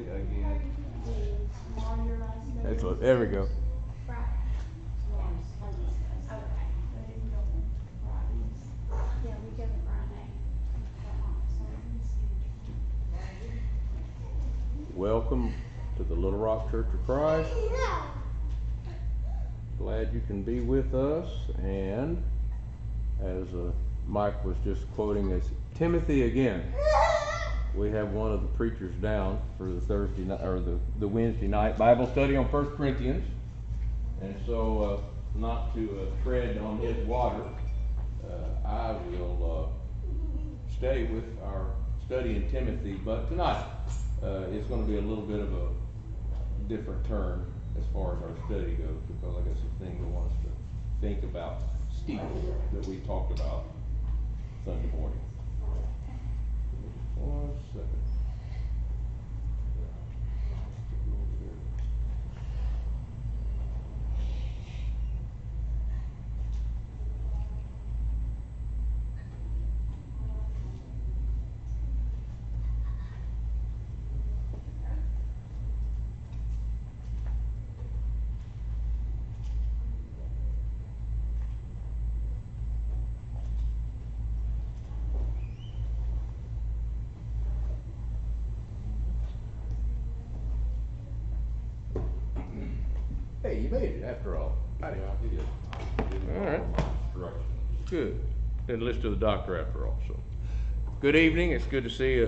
Timothy again. That's what, there we go. Welcome to the Little Rock Church of Christ. Glad you can be with us. And as Mike was just quoting as Timothy again, we have one of the preachers down for the Thursday night or the Wednesday night Bible study on 1 Corinthians. And so, not to tread on his water, I will stay with our study in Timothy. But tonight, it's going to be a little bit of a different turn as far as our study goes, because I got some things I want us to think about Steve that we talked about Sunday morning. 1 second. Hey, you made it after all. Yeah, he did. All right. Directions. Good. Didn't listen to the doctor after all. So, good evening. It's good to see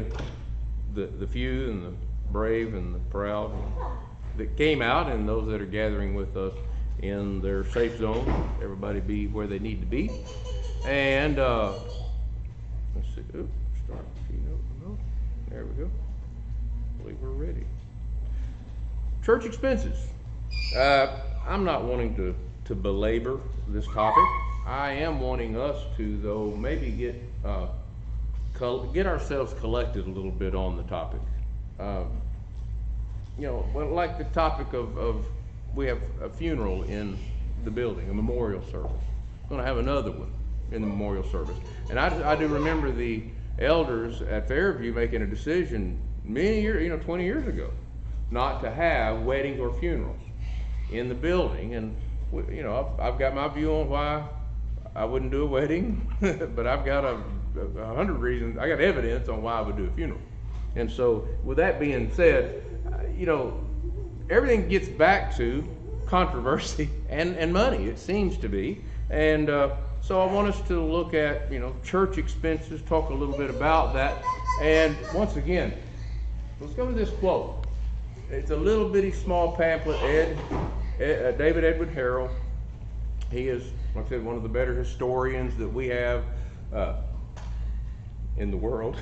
the few and the brave and the proud that came out, and those that are gathering with us in their safe zone. Everybody be where they need to be. And let's see. Oops, start keynote. No. There we go. I believe we're ready. Church expenses. I'm not wanting to belabor this topic. I am wanting us to, though, maybe get ourselves collected a little bit on the topic. Like the topic of we have a funeral in the building, a memorial service. We're going to have another one in the memorial service. And I do remember the elders at Fairview making a decision many years, 20 years ago, not to have weddings or funerals in the building. And I've got my view on why I wouldn't do a wedding, but I've got 100 reasons. I got evidence on why I would do a funeral. And so, with that being said, everything gets back to controversy and money. It seems to be, and so I want us to look at church expenses, talk a little bit about that, and once again, let's go to this quote. It's a little bitty small pamphlet. David Edward Carrow. He is, like I said, one of the better historians that we have in the world.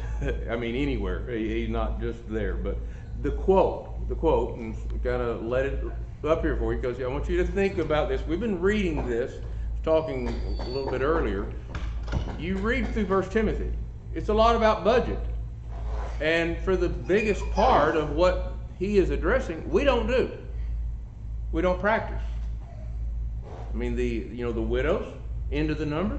I mean, anywhere. He's not just there. But the quote, and kind of let it up here for you, because I want you to think about this. We've been reading this, talking a little bit earlier. You read through 1 Timothy. It's a lot about budget. And for the biggest part of what he is addressing, we don't do. We don't practice. I mean, the widows into the number,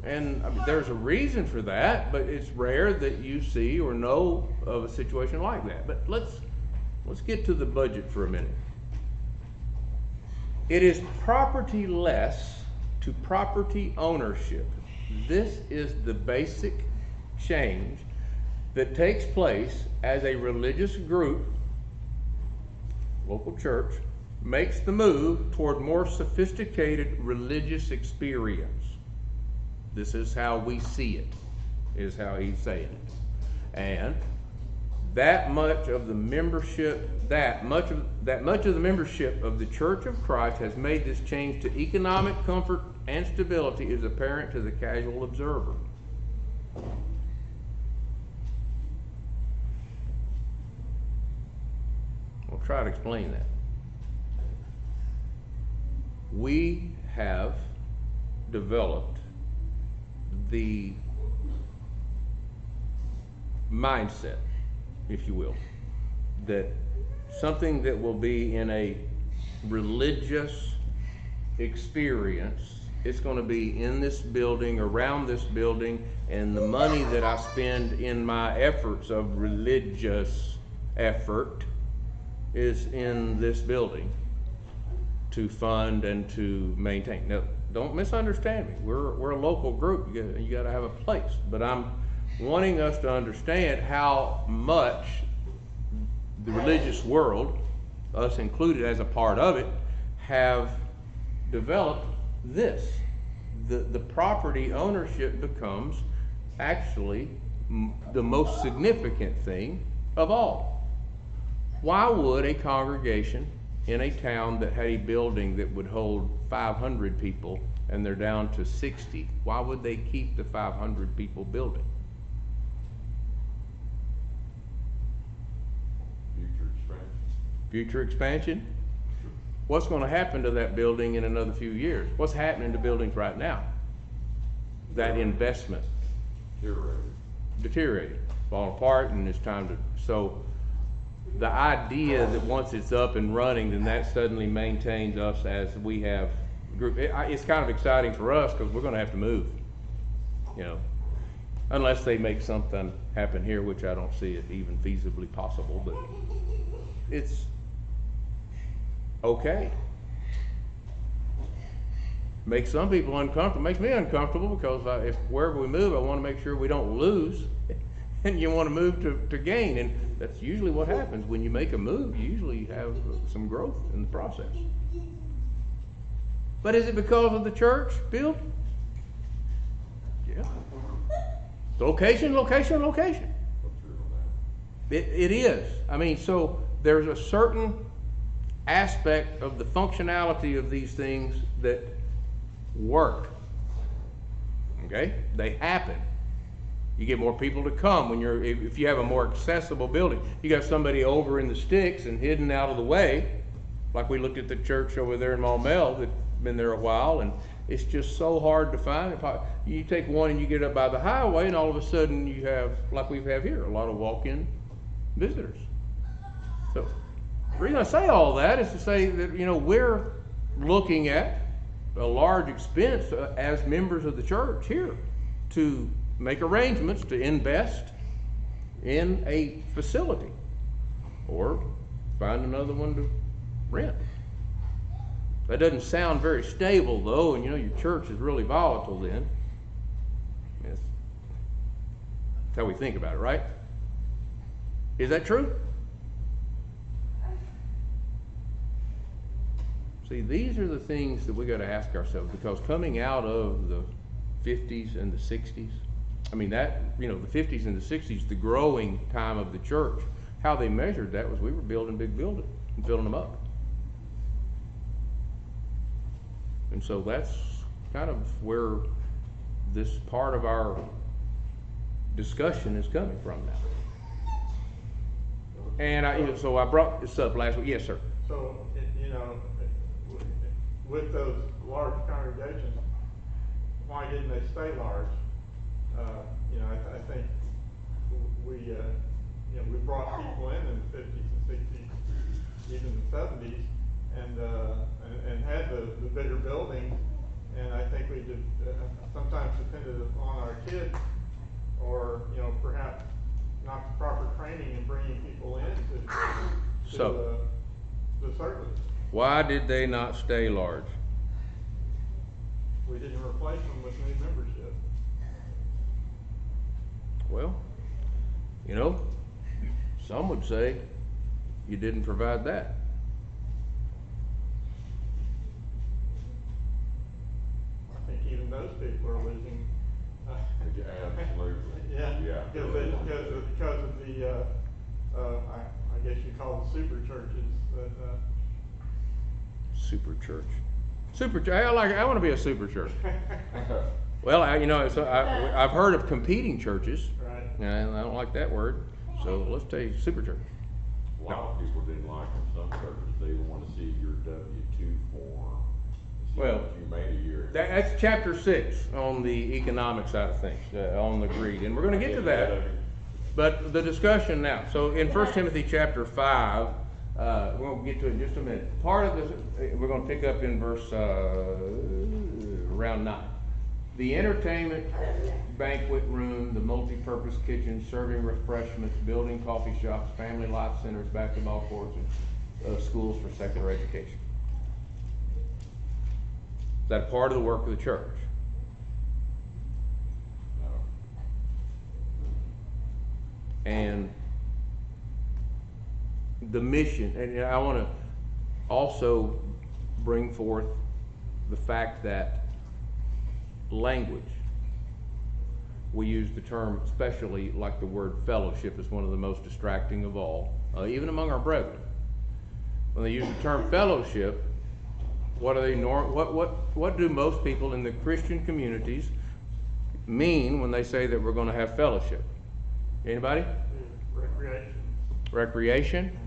and there's a reason for that, but it's rare that you see or know of a situation like that. But let's get to the budget for a minute. It is property-less to property ownership. This is the basic change that takes place as a religious group, local church, makes the move toward more sophisticated religious experience. This is how we see it, is how he's saying it. And that much of the membership of the membership of the Church of Christ has made this change to economic comfort and stability is apparent to the casual observer. I'll try to explain that. We have developed the mindset, if you will, that something that will be in a religious experience, it's going to be in this building, around this building, and the money that I spend in my efforts of religious effort is in this building to fund and to maintain. Now, don't misunderstand me. We're a local group. You got to have a place. But I'm wanting us to understand how much the religious world, us included as a part of it, have developed this. The property ownership becomes actually the most significant thing of all. Why would a congregation in a town that had a building that would hold 500 people and they're down to 60, why would they keep the 500 people building? Future expansion? What's going to happen to that building in another few years? What's happening to buildings right now? That investment. Deteriorating, falling apart, and it's time to, so the idea that once it's up and running, then that suddenly maintains us as we have group. It's kind of exciting for us because we're going to have to move, you know, unless they make something happen here, which I don't see it even feasibly possible, but it's okay. Makes some people uncomfortable, makes me uncomfortable because if wherever we move, I want to make sure we don't lose, and you want to move to gain, and that's usually what happens when you make a move. You usually have some growth in the process. But is it because of the church built? Yeah. Location. It is. I mean, so there's a certain aspect of the functionality of these things that work. Okay? They happen. You get more people to come when if you have a more accessible building. You got somebody over in the sticks and hidden out of the way, like we looked at the church over there in Maumelle that's been there a while, and it's just so hard to find. You take one and you get up by the highway, and all of a sudden you have, like we have here, a lot of walk-in visitors. So the reason I say all that is to say that, you know, we're looking at a large expense as members of the church here to make arrangements to invest in a facility or find another one to rent. That doesn't sound very stable though, and you know your church is really volatile then. That's how we think about it, right? Is that true? See, these are the things that we got to ask ourselves, because coming out of the 50s and the 60s, I mean that, you know, the 50s and the 60s, the growing time of the church, how they measured that was we were building big buildings and filling them up. And so that's kind of where this part of our discussion is coming from now. And so I brought this up last week. Yes, sir. So, you know, with those large congregations, why didn't they stay large? You know, I think we brought people in the 50s and 60s, even the 70s, and had the bigger buildings, and I think we did sometimes depended on our kids, or you know, perhaps not the proper training and bringing people in to the service. Why did they not stay large? We didn't replace them with new membership. Well, you know, some would say you didn't provide that. I think even those people are losing. Absolutely. Yeah. Because of the I guess you call them super churches. Super church. I want to be a super church. Well, I've heard of competing churches, Right. and I don't like that word. So let's take super church. A lot of people didn't like them. Some churches, they want to see your W-2 form. See Well, what you made a year. That's chapter 6 on the economic side of things, on the greed, and we're going to get to that. But the discussion now. So in 1 Timothy chapter 5, we're going to get to it in just a minute. Part of this, we're going to pick up in verse around 9. The entertainment banquet room, the multi-purpose kitchen, serving refreshments, building coffee shops, family life centers, basketball courts, and schools for secular education. Is that a part of the work of the church? No. And the mission, and I want to also bring forth the fact that language, we use the term, especially like the word fellowship is one of the most distracting of all, even among our brethren. When they use the term fellowship, what do most people in the Christian communities mean when they say that we're going to have fellowship? Anybody? Recreation. Recreation?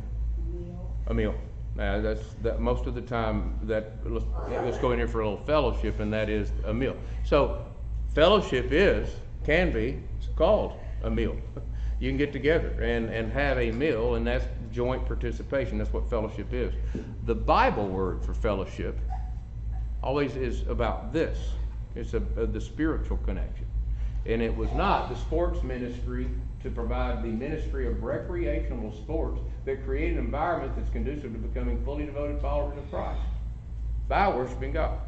A meal. That's most of the time that let's go in here for a little fellowship, and that is a meal. So fellowship can be called a meal. You can get together and have a meal, and that's joint participation. That's what fellowship is. The Bible word for fellowship always is about this. It's the spiritual connection. And it was not the sports ministry to provide the ministry of recreational sports that create an environment that's conducive to becoming fully devoted followers of Christ by worshiping God.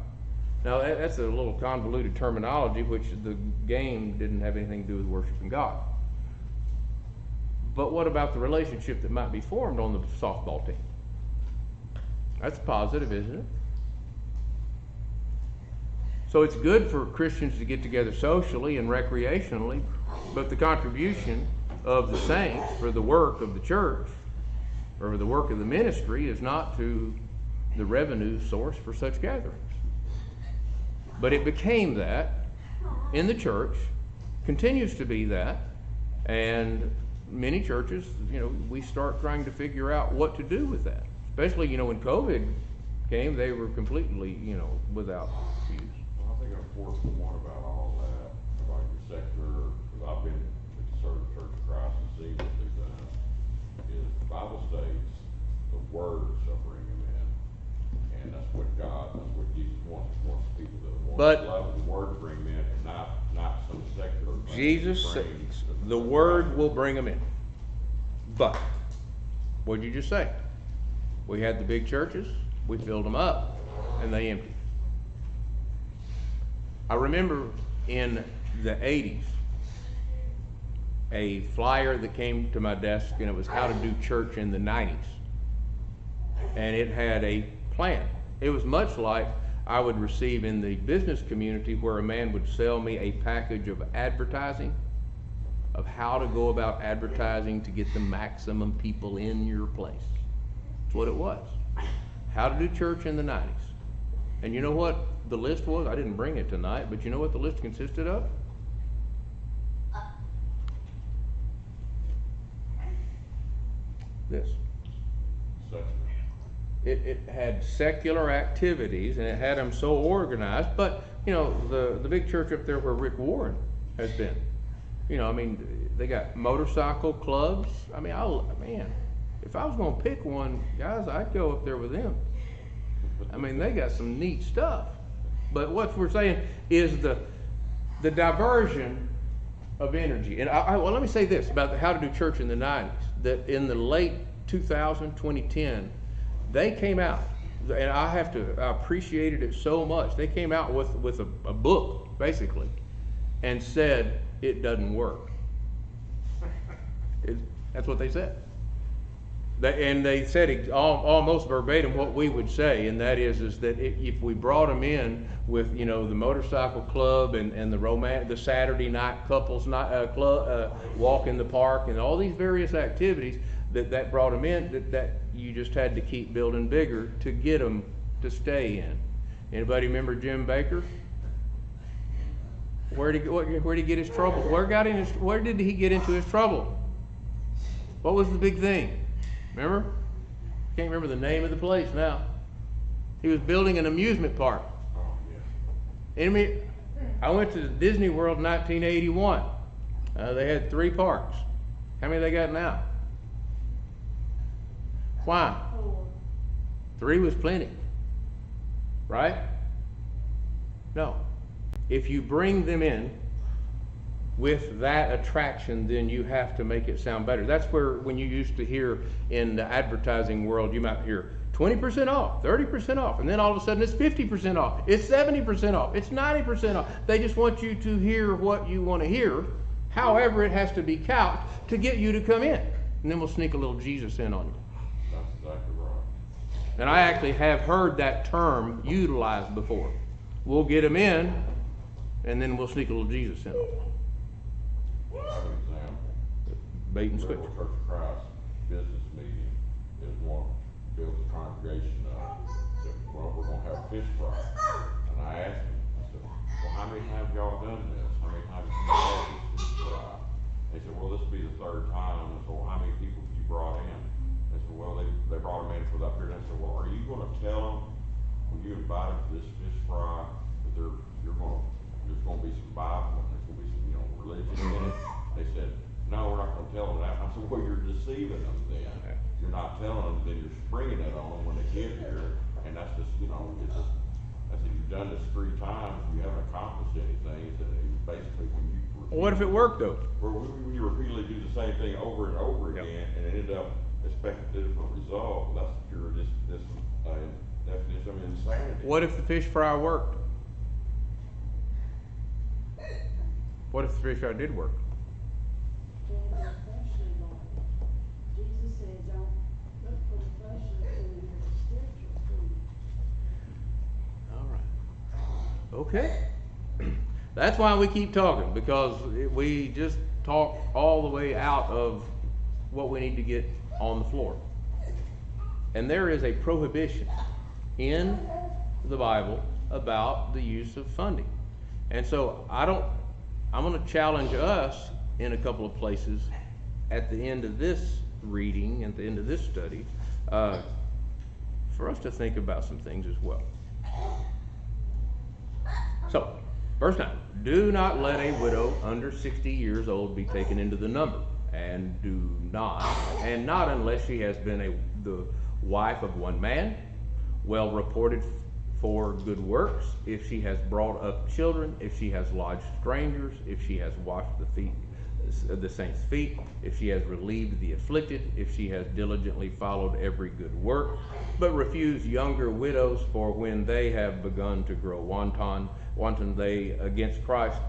Now that's a little convoluted terminology, which the game didn't have anything to do with worshiping God. But what about the relationship that might be formed on the softball team? That's positive, isn't it? So it's good for Christians to get together socially and recreationally, but the contribution of the saints for the work of the church or the work of the ministry is not to the revenue source for such gatherings. But it became that in the church, continues to be that, and many churches, we start trying to figure out what to do with that. Especially, when COVID came, they were completely, without use. Well, I think an important one about all that, about your secular, because I've been with the Conservative Church of Christ and seen what they've done, is the Bible states the Word shall bring them in. And that's what Jesus wants. He wants people that want to love the Word to bring them in, and not some secular thing. Jesus says the Word will bring them in. But, what did you just say? We had the big churches, we filled them up, and they emptied. I remember in the 80s, a flyer that came to my desk, and it was how to do church in the 90s. And it had a plan. It was much like I would receive in the business community, where a man would sell me a package of advertising, of how to go about advertising to get the maximum people in your place. That's what it was. How to do church in the 90s. And you know what the list was? I didn't bring it tonight, but you know what the list consisted of? This. It had secular activities, and it had them so organized, but the big church up there where Rick Warren has been, they got motorcycle clubs. If I was going to pick one, guys, I'd go up there with them. They got some neat stuff. But what we're saying is the diversion of energy. And let me say this about how to do church in the 90s, that in the late 2010, they came out, and I appreciated it so much. They came out with a book, basically, and said it doesn't work. That's what they said. And they said almost verbatim what we would say, and that is that if we brought them in with the motorcycle club and the Saturday night couples night club, walk in the park, and all these various activities that brought them in, that you just had to keep building bigger to get them to stay in. Anybody remember Jim Baker? Where did he get his trouble? Where did he get into his trouble? What was the big thing? Remember? Can't remember the name of the place now. He was building an amusement park. Oh, yeah. I went to Disney World in 1981. They had 3 parks. How many they got now? Why? 3 was plenty. Right? No. if you bring them in with that attraction, then you have to make it sound better. That's where, when you used to hear in the advertising world, you might hear 20% off, 30% off, and then all of a sudden it's 50% off, it's 70% off, it's 90% off. They just want you to hear what you want to hear. However, it has to be couched to get you to come in. And then we'll sneak a little Jesus in on you. That's exactly right. And I actually have heard that term utilized before. We'll get them in, and then we'll sneak a little Jesus in on them. For example, Bait and switch. Church of Christ business meeting is one, build the congregation up, that, well, we're gonna have fish fry. And I asked them, I said, well, how many times y'all done this? How many times have you had this fish fry? They said, well, this will be the third time. I said, well, how many people have you brought in? They said, well, they brought them in for that period. I said, well, are you gonna tell them when you invite them to this fish fry that there's gonna be some Bible and there's gonna be some, religion in it? They said, no, we're not gonna tell them that. I said, well, you're deceiving them then. You're not telling them, then you're springing it on them when they get here, and that's just, it's just, I said, you've done this 3 times, you haven't accomplished anything. He said, basically, when you What if it worked though? when you repeatedly do the same thing over and over Yep. again, and it end up expecting a different result, that's pure definition of insanity. What if the fish fry worked? What if the fish fry did work? Jesus said, don't look for the fleshly food, but the spiritual food. All right. Okay. That's why we keep talking, because we just talk all the way out of what we need to get on the floor. And there is a prohibition in the Bible about the use of funding. And so I'm going to challenge us in a couple of places at the end of this reading, at the end of this study, for us to think about some things as well. So, verse 9, do not let a widow under 60 years old be taken into the number, and not unless she has been the wife of one man, well reported for good works, if she has brought up children, if she has lodged strangers, if she has washed the saints' feet, if she has relieved the afflicted, if she has diligently followed every good work, but refuse younger widows, for when they have begun to grow wanton they against Christ,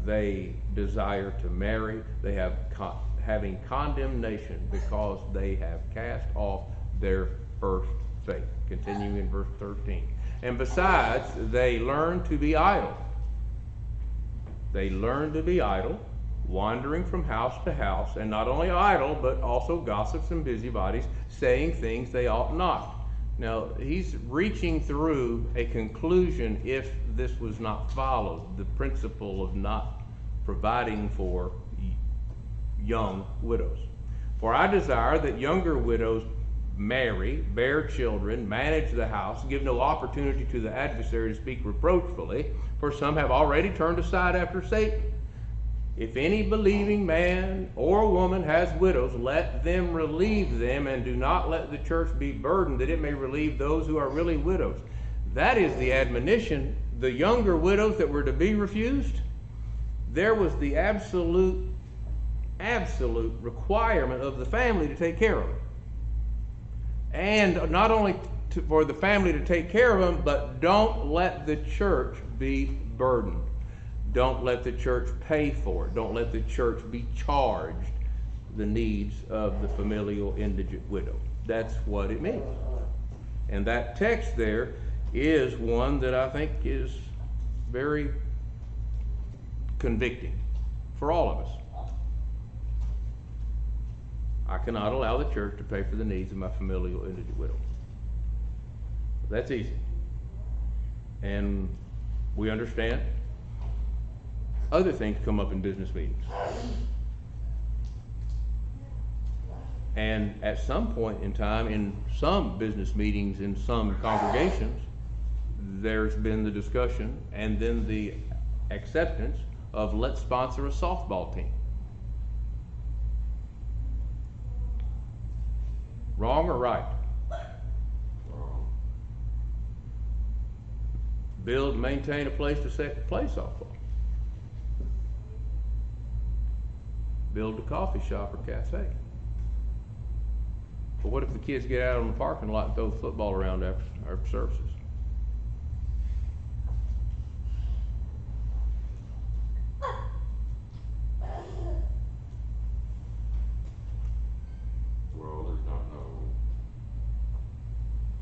they desire to marry, they have having condemnation because they have cast off their first faith. Continuing in verse 13. And besides, they learn to be idle. They learn to be idle, wandering from house to house, and not only idle, but also gossips and busybodies, saying things they ought not. Now, he's reaching through a conclusion if this was not followed, the principle of not providing for young widows. For I desire that younger widows marry, bear children, manage the house, give no opportunity to the adversary to speak reproachfully, for some have already turned aside after Satan. If any believing man or woman has widows, let them relieve them, and do not let the church be burdened, that it may relieve those who are really widows. That is the admonition. The younger widows that were to be refused, there was the absolute requirement of the family to take care of them. And not only for the family to take care of them, but don't let the church be burdened. Don't let the church pay for it. Don't let the church be charged the needs of the familial indigent widow. That's what it means. And that text there is one that I think is very convicting for all of us. I cannot allow the church to pay for the needs of my familial indigent widow. That's easy. And we understand other things come up in business meetings. And at some point in time, in some business meetings, in some congregations, there's been the discussion and then the acceptance of let's sponsor a softball team. Wrong or right? build, maintain a place to play softball. Build a coffee shop or cafe. But what if the kids get out on the parking lot and throw the football around after services? Well, there's not no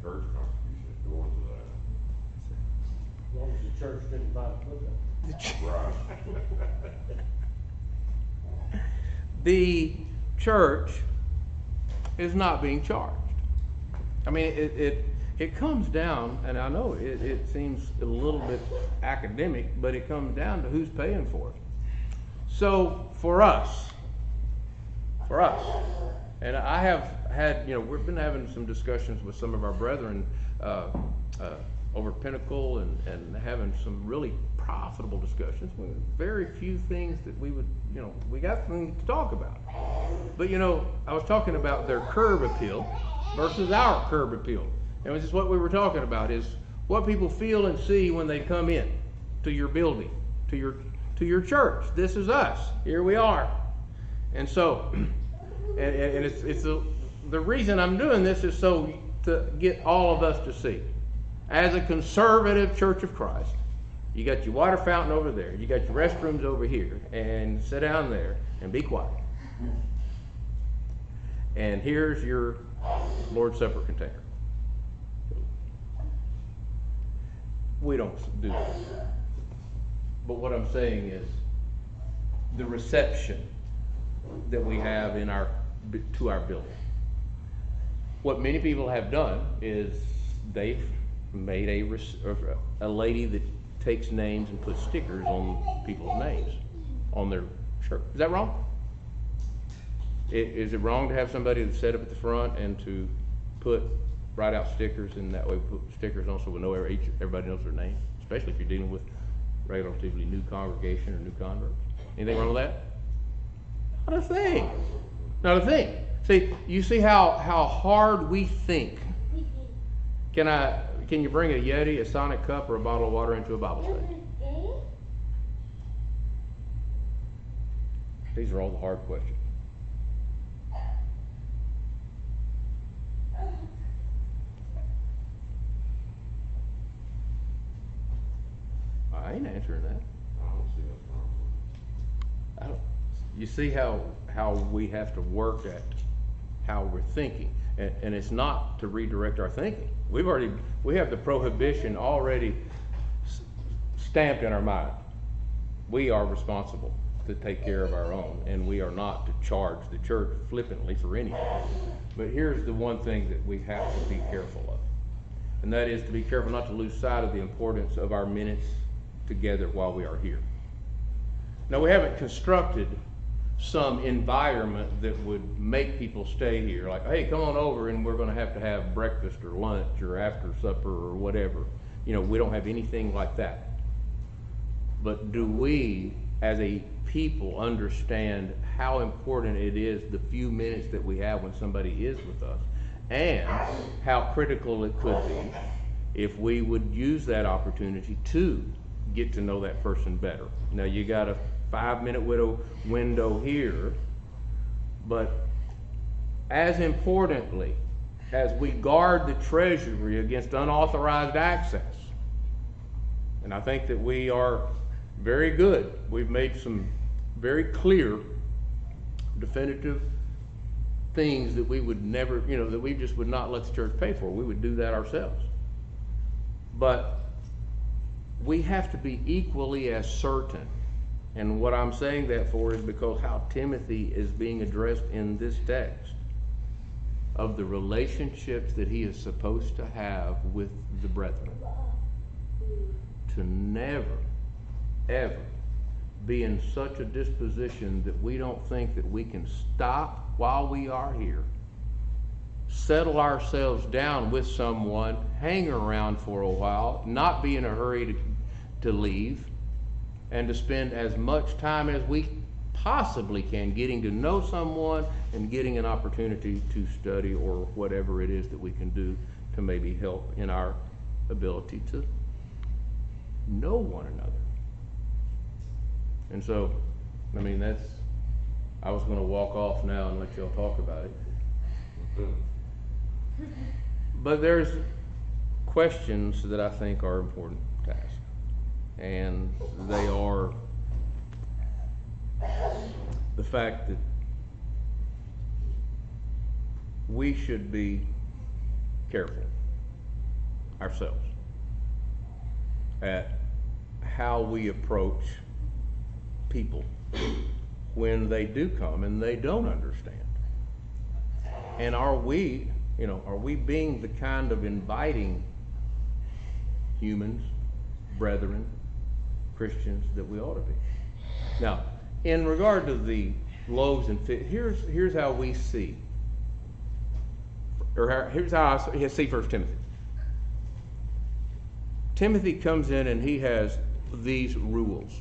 church contribution going to that. As long as the church didn't buy the football. Right. The church is not being charged. I mean, it comes down, and I know it seems a little bit academic, but it comes down to who's paying for it. So for us, and I have had, we've been having some discussions with some of our brethren over Pinnacle and having some really profitable discussions. Very few things that we would, we got things to talk about. But I was talking about their curb appeal versus our curb appeal. And this is what we were talking about, is what people feel and see when they come in to your building, to your church. This is us. Here we are. And so, and it's the reason I'm doing this is so to get all of us to see. As a conservative Church of Christ, you got your water fountain over there, you got your restrooms over here, and sit down there and be quiet. And here's your Lord's Supper container. We don't do that. But what I'm saying is the reception that we have to our building. What many people have done is they've made a lady that takes names and puts stickers on people's names on their shirt. Is that wrong? Is it wrong to have somebody that's set up at the front and to write out stickers, and that way put stickers on so we know everybody knows their name, especially if you're dealing with relatively new congregation or new converts? Anything wrong with that? Not a thing. Not a thing. See, you see how hard we think. Can you bring a Yeti, a Sonic cup, or a bottle of water into a Bible study? These are all the hard questions. I ain't answering that. I don't see that problem. You see how we have to work at how we're thinking, and it's not to redirect our thinking. We have the prohibition already stamped in our mind. We are responsible to take care of our own, and we are not to charge the church flippantly for anything. But here's the one thing that we have to be careful of, and that is to be careful not to lose sight of the importance of our minutes together while we are here. Now, we haven't constructed some environment that would make people stay here, like, hey, come on over and we're going to have breakfast or lunch or after supper or whatever. We don't have anything like that. But do we, as a people, understand how important it is the few minutes that we have when somebody is with us, and how critical it could be if we would use that opportunity to get to know that person better? Now, you got a 5-minute window here, but as importantly, as we guard the treasury against unauthorized access, and I think that we are very good. We've made some very clear, definitive things that we would never, that we just would not let the church pay for. We would do that ourselves. But we have to be equally as certain. And what I'm saying that for is because how Timothy is being addressed in this text of the relationships that he is supposed to have with the brethren. To never, ever be in such a disposition that we don't think that we can stop while we are here, settle ourselves down with someone, hang around for a while, not be in a hurry to leave, and to spend as much time as we possibly can getting to know someone and getting an opportunity to study or whatever it is that we can do to maybe help in our ability to know one another. And so, I mean, I was going to walk off now and let y'all talk about it. But there's questions that I think are important to ask. And they are the fact that we should be careful ourselves at how we approach people when they do come and they don't understand. And are we being the kind of inviting humans, brethren, Christians that we ought to be? Now, in regard to the loaves and fish, here's how we see, here's how I see 1 Timothy. Timothy comes in and he has these rules.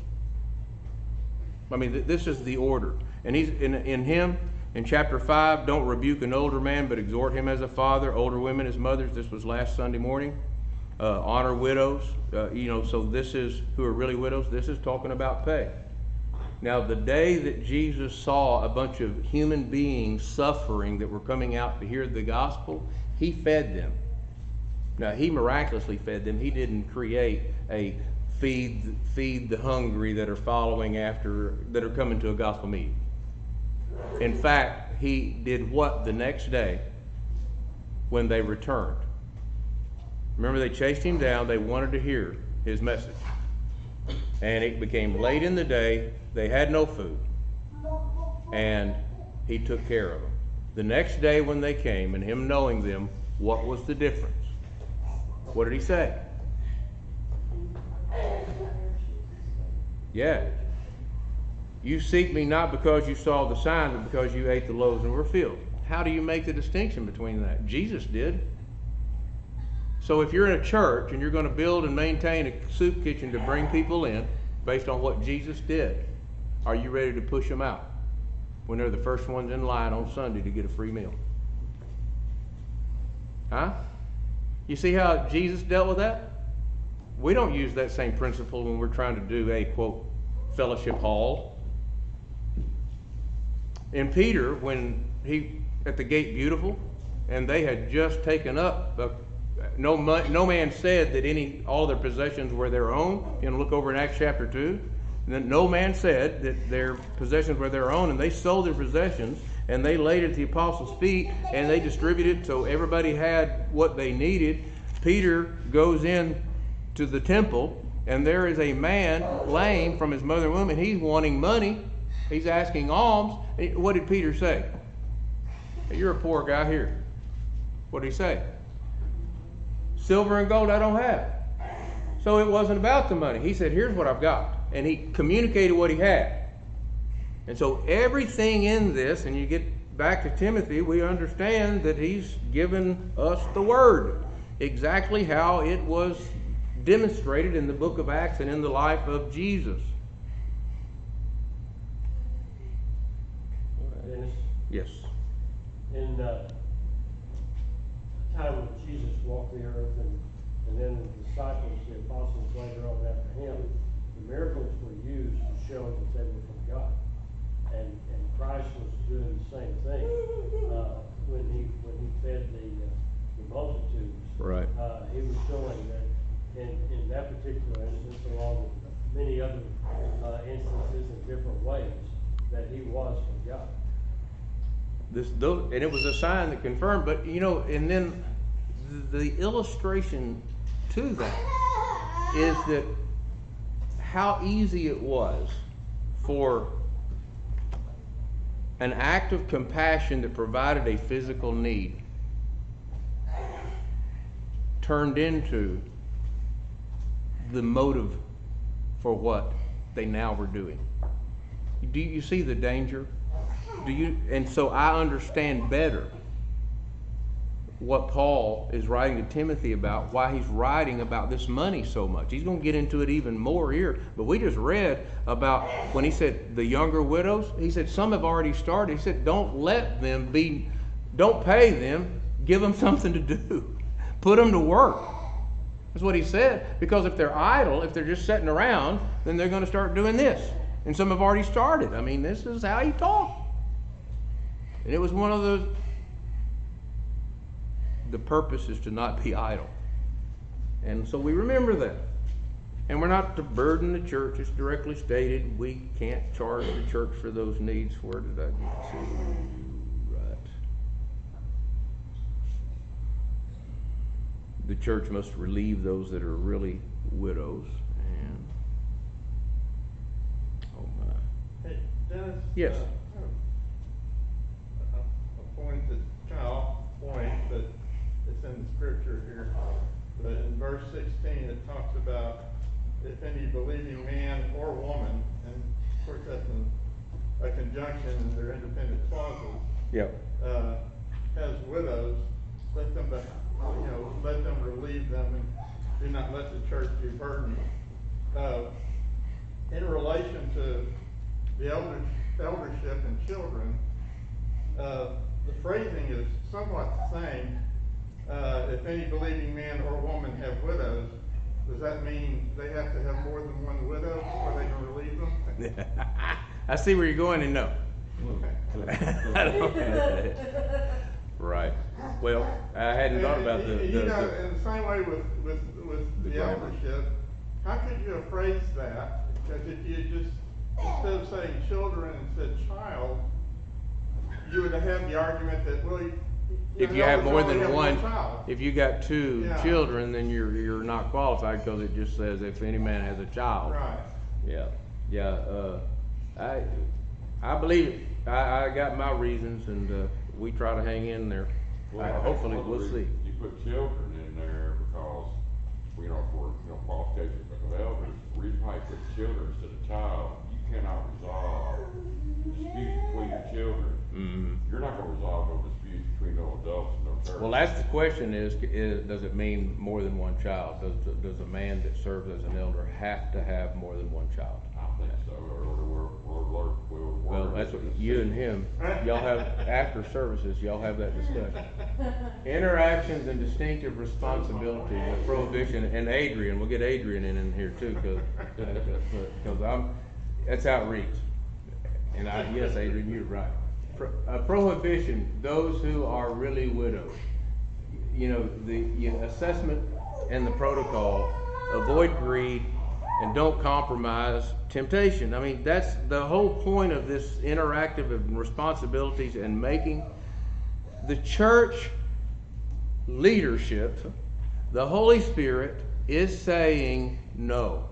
I mean, this is the order. And he's in him, in chapter 5, don't rebuke an older man, but exhort him as a father, older women as mothers. This was last Sunday morning. Honor widows. So this is, who are really widows, this is talking about pay. Now, the day that Jesus saw a bunch of human beings suffering that were coming out to hear the gospel, he fed them. Now, he miraculously fed them. He didn't create a feed the hungry that are following after, that are coming to a gospel meeting. In fact, he did what the next day when they returned? Remember, they chased him down. They wanted to hear his message. And it became late in the day. They had no food. And he took care of them. The next day when they came, and him knowing them, what was the difference? What did he say? Yeah. You seek me not because you saw the sign, but because you ate the loaves and were filled. How do you make the distinction between that? Jesus did. So if you're in a church and you're going to build and maintain a soup kitchen to bring people in based on what Jesus did, are you ready to push them out when they're the first ones in line on Sunday to get a free meal? Huh? You see how Jesus dealt with that? We don't use that same principle when we're trying to do a, quote, fellowship hall. And Peter, when he, at the gate beautiful, and they had just taken up, no man said that all their possessions were their own. You know, look over in Acts chapter 2. And then no man said that their possessions were their own, and they sold their possessions, and they laid it at the apostles' feet, and they distributed so everybody had what they needed. Peter goes in to the temple, and there is a man lame from his mother womb, and he's wanting money. He's asking alms. What did Peter say? Hey, you're a poor guy here. What did he say? Silver and gold I don't have. So it wasn't about the money. He said, here's what I've got. And he communicated what he had. And so everything in this, and you get back to Timothy, we understand that he's given us the word. Exactly how it was demonstrated in the book of Acts and in the life of Jesus. Dennis, Yes. in the time when Jesus walked the earth and then the disciples, the apostles later on after him, the miracles were used to show that they were from God. And Christ was doing the same thing when he fed the multitudes. Right. He was showing that in that particular instance, along with many other instances in different ways, that he was from God. And it was a sign that confirmed, but and then the illustration to that is that how easy it was for an act of compassion that provided a physical need turned into the motive for what they now were doing. Do you see the danger? And so I understand better what Paul is writing to Timothy about, why he's writing about this money so much. He's going to get into it even more here. But we just read about when he said the younger widows, he said some have already started. He said don't pay them, give them something to do. Put them to work. That's what he said. Because if they're idle, if they're just sitting around, then they're going to start doing this. And some have already started. I mean, this is how he talked. And it was one of the purpose is to not be idle. And so we remember that. And we're not to burden the church. It's directly stated we can't charge the church for those needs. Where did I get to? Right. The church must relieve those that are really widows. And oh my. Hey, Dennis? Yes. A point that's kind of off point, but it's in the scripture here. But in verse 16, it talks about if any believing man or woman, and of course that's a conjunction and they're independent clauses, Yep. has widows, let them, let them relieve them and do not let the church be burdened. In relation to the eldership and children, the phrasing is somewhat the same. If any believing man or woman have widows, does that mean they have to have more than one widow before they can relieve them? I see where you're going and no. Okay. Right. Well, I hadn't thought about the in the same way with the eldership, how could you have phrased that? Because if you just, instead of saying children and said child, you would have had the argument that, well, if you have more than one, child. if you got two Yeah. children, then you're not qualified because it just says if any man has a child. Right. Yeah. Yeah. I believe it. I got my reasons, and we try to hang in there. Hopefully, we'll see. You put children in there because for qualifications of elders. The reason why you put children instead of child, you cannot resolve disputes between your children. Mm-hmm. You're not going to resolve no disputes between no adults and no church. Well, that's the question: is does it mean more than one child? Does a man that serves as an elder have to have more than one child? I think so. Well, that's what you and him, y'all have, after services, y'all have that discussion. Interactions and distinctive responsibilities, the prohibition, and Adrian, we'll get Adrian in here too, because that's how it reads. And yes, Adrian, you're right. Prohibition, those who are really widows. The assessment and the protocol, avoid greed, and don't compromise temptation. I mean, that's the whole point of this interactive of responsibilities and making the church leadership, the Holy Spirit is saying no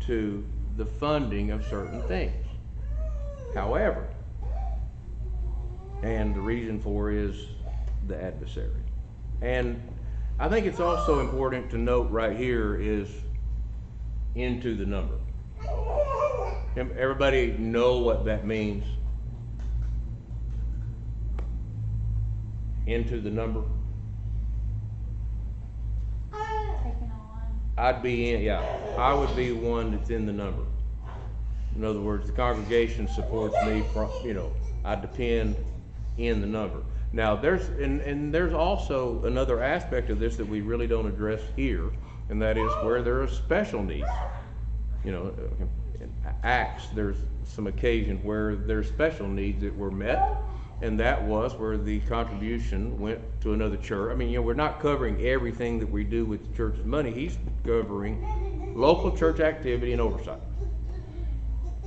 to the funding of certain things. However, and the reason for is the adversary. And I think it's also important to note right here is into the number. Everybody know what that means? Into the number? Taking on. I'd be in, yeah, I would be one that's in the number. In other words, the congregation supports me from, I depend in the number. Now, there's also another aspect of this that we really don't address here, and that is where there are special needs. In Acts, there's some occasion where there's special needs that were met, and that was where the contribution went to another church. I mean, we're not covering everything that we do with the church's money. He's covering local church activity and oversight.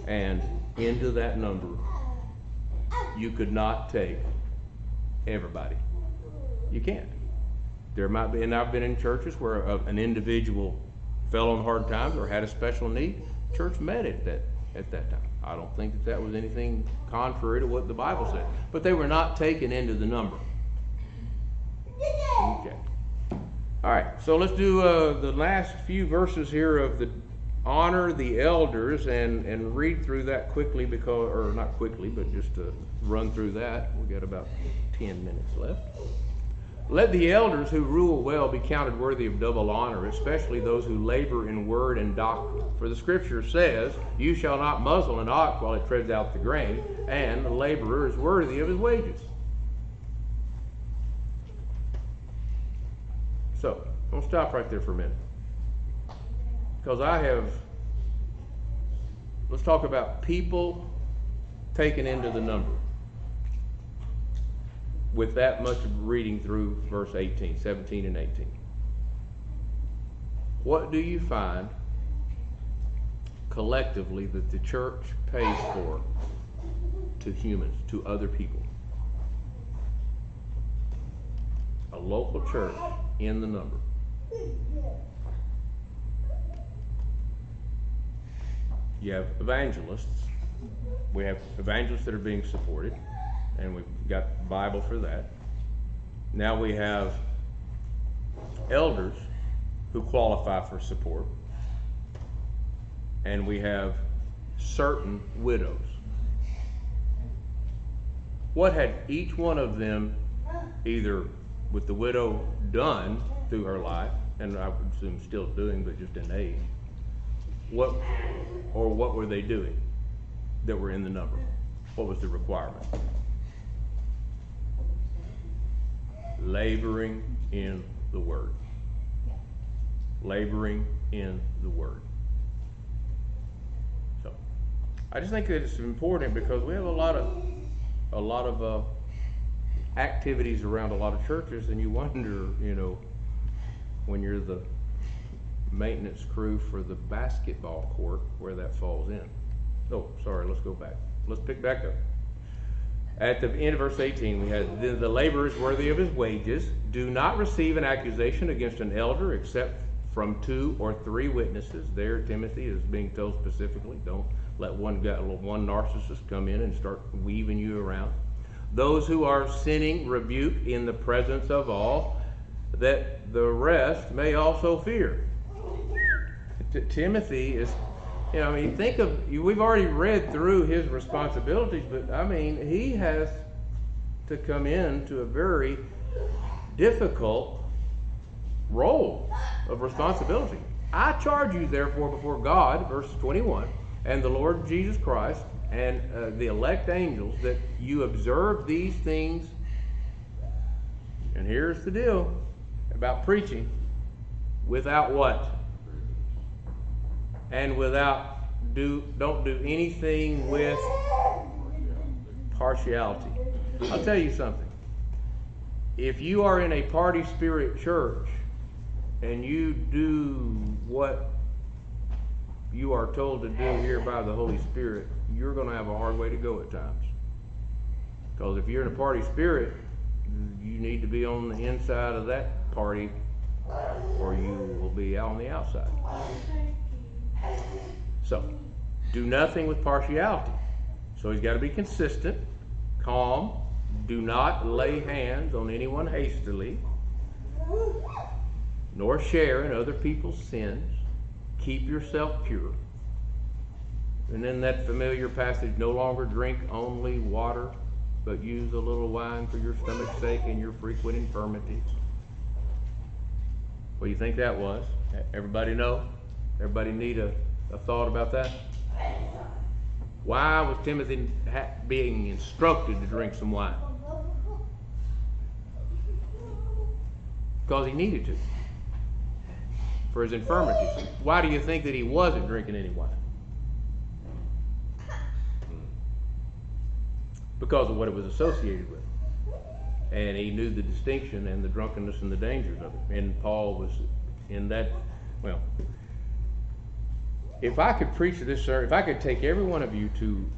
And into that number, you could not take everybody. You can't. There might be, and I've been in churches where an individual fell on hard times or had a special need. Church met at that time. I don't think that was anything contrary to what the Bible said. But they were not taken into the number. Okay. All right. So let's do the last few verses here of the honor the elders and read through that quickly or not quickly, but just to run through that. We've got about 10 minutes left. Let the elders who rule well be counted worthy of double honor, especially those who labor in word and doctrine. For the scripture says, you shall not muzzle an ox while it treads out the grain, and the laborer is worthy of his wages. So, I'm gonna stop right there for a minute. Because let's talk about people taken into the number. With that much of reading through verse 18, 17 and 18. What do you find collectively that the church pays for to humans, to other people? A local church in the number. You have evangelists. We have evangelists that are being supported, and we've got Bible for that. Now we have elders who qualify for support, and we have certain widows. What had each one of them, either with the widow, done through her life, and I would assume still doing, but just in age, what were they doing that were in the number? What was the requirement? Laboring in the Word. Laboring in the Word. So, I just think that it's important because we have a lot of activities around a lot of churches, and you wonder, when you're the maintenance crew for the basketball court, where that falls in. Oh, sorry, let's go back. Let's pick back up. At the end of verse 18, we had, the laborer is worthy of his wages. Do not receive an accusation against an elder except from 2 or 3 witnesses. There, Timothy is being told specifically, don't let one narcissist come in and start weaving you around. Those who are sinning, rebuke in the presence of all, that the rest may also fear. Timothy is, think of, we've already read through his responsibilities, but he has to come into a very difficult role of responsibility. I charge you therefore before God, verse 21, and the Lord Jesus Christ, and the elect angels, that you observe these things. And here's the deal about preaching: without what? And don't do anything with partiality. I'll tell you something. If you are in a party spirit church and you do what you are told to do here by the Holy Spirit, you're going to have a hard way to go at times. Because if you're in a party spirit, you need to be on the inside of that party, or you will be out on the outside. So, do nothing with partiality. So he's got to be consistent, calm, do not lay hands on anyone hastily, nor share in other people's sins. Keep yourself pure. And then that familiar passage, no longer drink only water, but use a little wine for your stomach's sake and your frequent infirmities. What do you think that was? Everybody know? Everybody need a thought about that? Why was Timothy being instructed to drink some wine? Because he needed to, for his infirmities. Why do you think that he wasn't drinking any wine? Because of what it was associated with. And he knew the distinction and the drunkenness and the dangers of it. And Paul was in that, if I could preach this sermon, if I could take every one of you to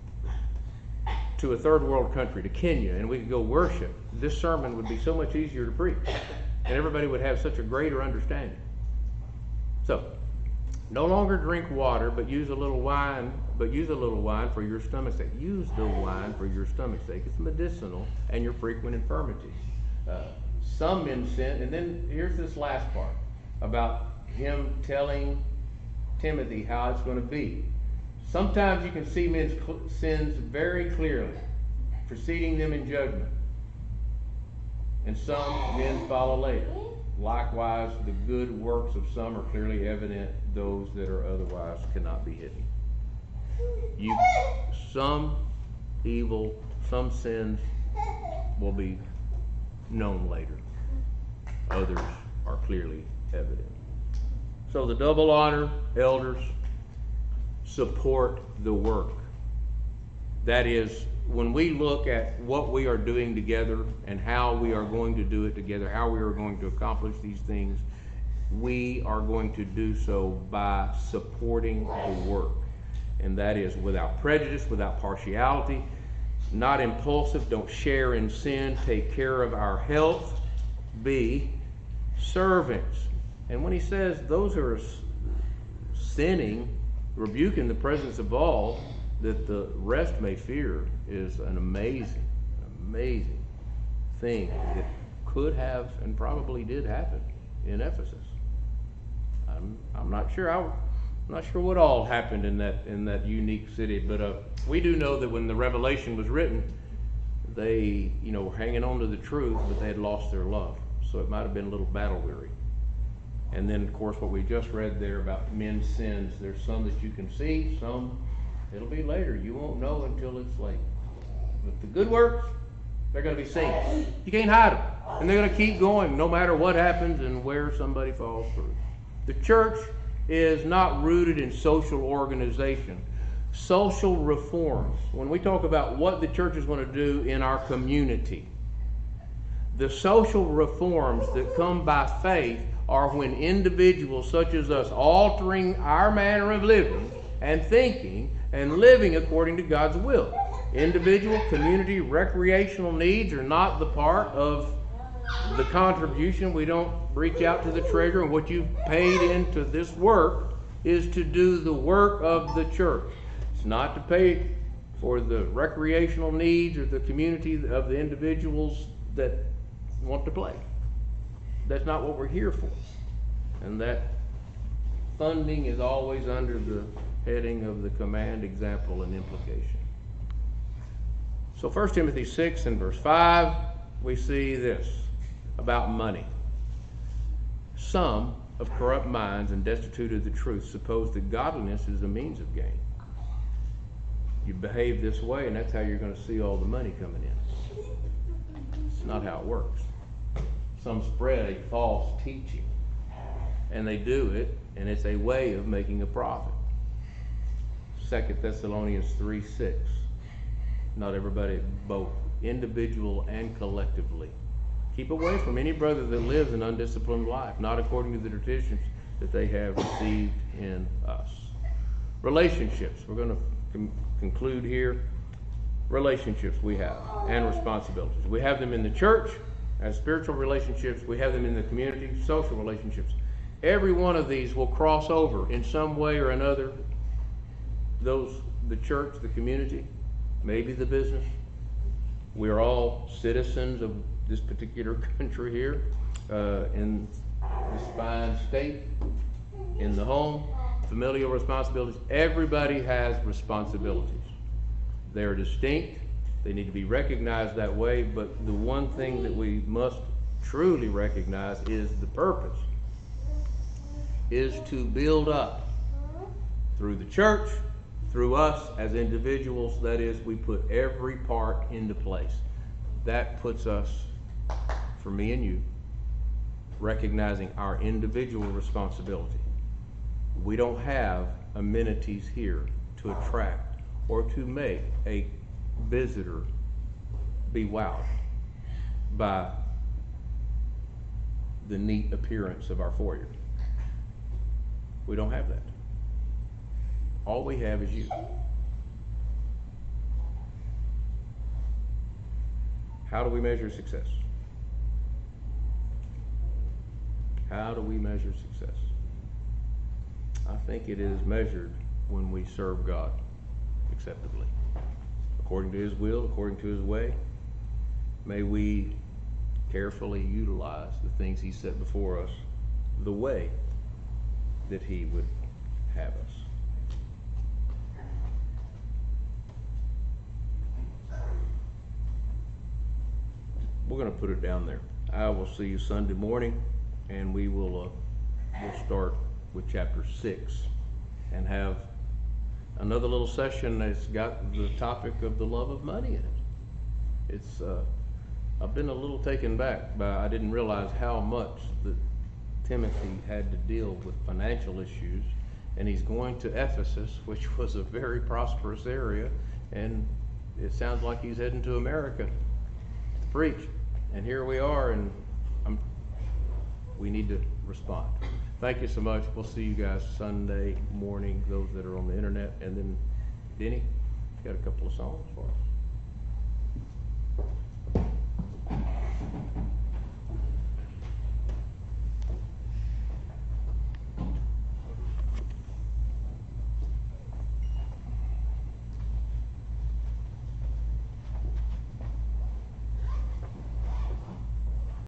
a third world country, to Kenya, and we could go worship, this sermon would be so much easier to preach. And everybody would have such a greater understanding. So, no longer drink water, but use a little wine, for your stomach's sake. Use the wine for your stomach's sake. It's medicinal, and your frequent infirmities. Some men sin, and then here's this last part about him telling Timothy how it's going to be. Sometimes you can see men's sins very clearly, preceding them in judgment. And some men follow later. Likewise, the good works of some are clearly evident, those that are otherwise cannot be hidden. Some sins will be known later. Others are clearly evident. So the double honor, elders, support the work. That is, when we look at what we are doing together and how we are going to do it together, how we are going to accomplish these things, we are going to do so by supporting the work. And that is without prejudice, without partiality, not impulsive, don't share in sin, take care of our health, be servants. And when he says those who are sinning, rebuking the presence of all, that the rest may fear, is an amazing thing that could have and probably did happen in Ephesus. I'm not sure what all happened in that unique city, but we do know that when the Revelation was written, they were hanging on to the truth, but they had lost their love. So it might have been a little battle weary. And then, of course, what we just read there about men's sins, there's some that you can see, some it'll be later. You won't know until it's late. But the good works, they're going to be seen. You can't hide them. And they're going to keep going no matter what happens and where somebody falls through. The church is not rooted in social organization. Social reforms. When we talk about what the church is going to do in our community, the social reforms that come by faith are when individuals such as us altering our manner of living and thinking and living according to God's will. Individual, community, recreational needs are not the part of the contribution. We don't reach out to the treasurer, and what you've paid into this work is to do the work of the church. It's not to pay for the recreational needs or the community of the individuals that want to play. That's not what we're here for. And that funding is always under the heading of the command, example, and implication. So 1 Timothy 6 and verse 5, we see this about money. Some of corrupt minds and destitute of the truth suppose that godliness is a means of gain. You behave this way, and that's how you're going to see all the money coming in. It's not how it works. Some spread a false teaching, and they do it, and it's a way of making a profit. 2 Thessalonians 3:6. Not everybody, both individual and collectively. Keep away from any brother that lives an undisciplined life, not according to the traditions that they have received in us. Relationships. We're going to conclude here. Relationships we have and responsibilities. We have them in the church as spiritual relationships. We have them in the community, social relationships. Every one of these will cross over in some way or another. The church, the community, maybe the business. We are all citizens of this particular country here, in this fine state, in the home, familial responsibilities. Everybody has responsibilities. They are distinct. They need to be recognized that way, but the one thing that we must truly recognize is the purpose is to build up through the church, through us as individuals. That is, we put every part into place. That puts us, for me and you, recognizing our individual responsibility. We don't have amenities here to attract or to make a visitor be wowed by the neat appearance of our foyer. We don't have that. All we have is you. How do we measure success? How do we measure success? I think it is measured when we serve God acceptably, according to His will, according to His way. May we carefully utilize the things He set before us the way that He would have us. We're going to put it down there. I will see you Sunday morning, and we will we'll start with chapter 6 and have another little session that's got the topic of the love of money in it. It's I've been a little taken back by, I didn't realize how much that Timothy had to deal with financial issues, and he's going to Ephesus, which was a very prosperous area, and it sounds like he's heading to America to preach. And here we are, and we need to respond. Thank you so much. We'll see you guys Sunday morning, those that are on the internet. And then, Denny, got a couple of songs for us.